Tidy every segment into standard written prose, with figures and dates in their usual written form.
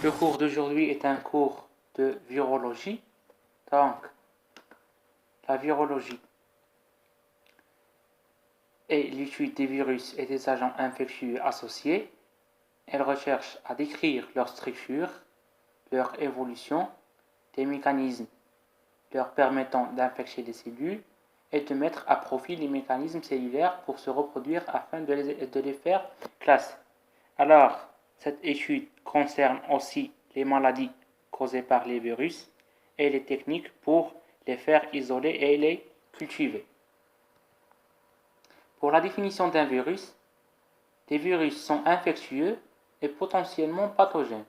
Le cours d'aujourd'hui est un cours de virologie. Donc, la virologie est l'étude des virus et des agents infectieux associés. Elle recherche à décrire leur structure, leur évolution, des mécanismes leur permettant d'infecter des cellules et de mettre à profit les mécanismes cellulaires pour se reproduire afin de les faire classer. Alors, cette étude concerne aussi les maladies causées par les virus et les techniques pour les faire isoler et les cultiver. Pour la définition d'un virus, les virus sont infectieux et potentiellement pathogènes.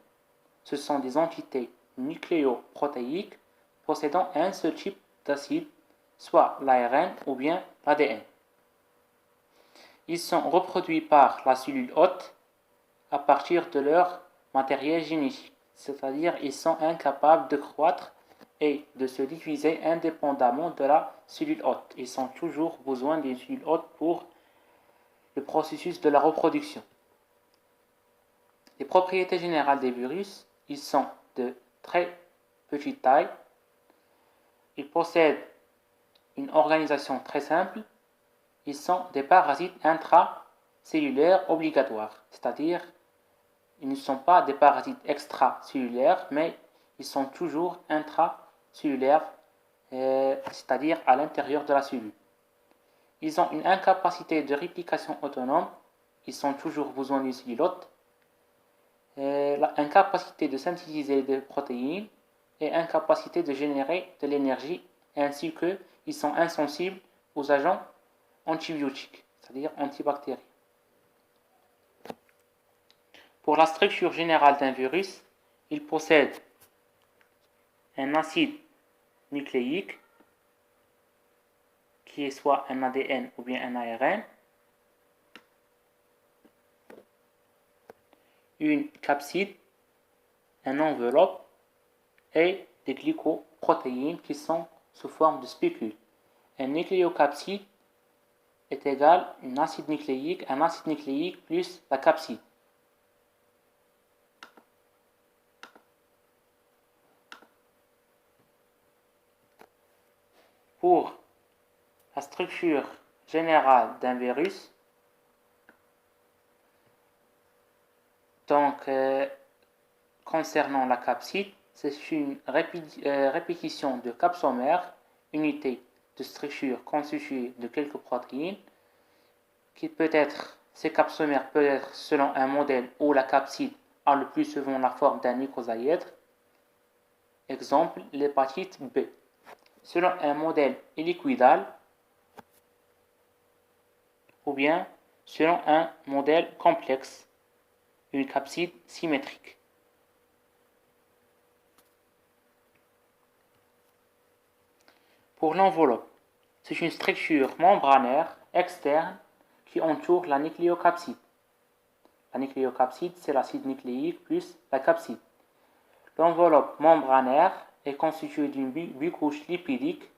Ce sont des entités nucléoprotéiques possédant un seul type d'acide, soit l'ARN ou bien l'ADN. Ils sont reproduits par la cellule hôte à partir de leur matériel génétique, c'est-à-dire ils sont incapables de croître et de se diviser indépendamment de la cellule hôte. Ils ont toujours besoin d'une cellule hôte pour le processus de la reproduction. Les propriétés générales des virus, ils sont de très petite taille, ils possèdent une organisation très simple, ils sont des parasites intracellulaires obligatoires, c'est-à-dire ils ne sont pas des parasites extracellulaires, mais ils sont toujours intracellulaires, c'est-à-dire à l'intérieur de la cellule. Ils ont une incapacité de réplication autonome, ils ont toujours besoin d'une cellule hôte, incapacité de synthétiser des protéines et incapacité de générer de l'énergie, ainsi qu'ils sont insensibles aux agents antibiotiques, c'est-à-dire antibactériens. Pour la structure générale d'un virus, il possède un acide nucléique qui est soit un ADN ou bien un ARN, une capside, une enveloppe et des glycoprotéines qui sont sous forme de spicules. Un nucléocapside est égal à un acide nucléique plus la capside. Pour la structure générale d'un virus, donc concernant la capside, c'est une répétition de capsomères, unité de structure constituée de quelques protéines, ces capsomères peuvent être selon un modèle où la capside a le plus souvent la forme d'un icosaèdre, exemple l'hépatite B. Selon un modèle hélicoïdal, ou bien selon un modèle complexe, une capside symétrique. Pour l'enveloppe, c'est une structure membranaire externe qui entoure la nucléocapside. La nucléocapside, c'est l'acide nucléique plus la capside. L'enveloppe membranaire est constituée d'une bicouche lipidique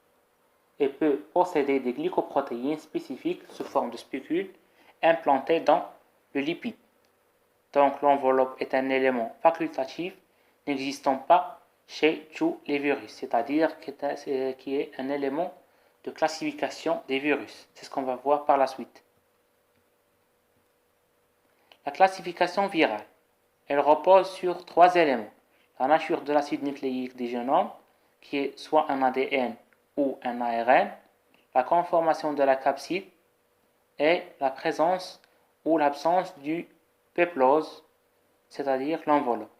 et peut posséder des glycoprotéines spécifiques sous forme de spicules implantées dans le lipide. Donc l'enveloppe est un élément facultatif n'existant pas chez tous les virus, c'est-à-dire qui est un élément de classification des virus. C'est ce qu'on va voir par la suite. La classification virale, elle repose sur trois éléments. La nature de l'acide nucléique du génome, qui est soit un ADN ou un ARN, la conformation de la capside et la présence ou l'absence du péplose, c'est-à-dire l'enveloppe.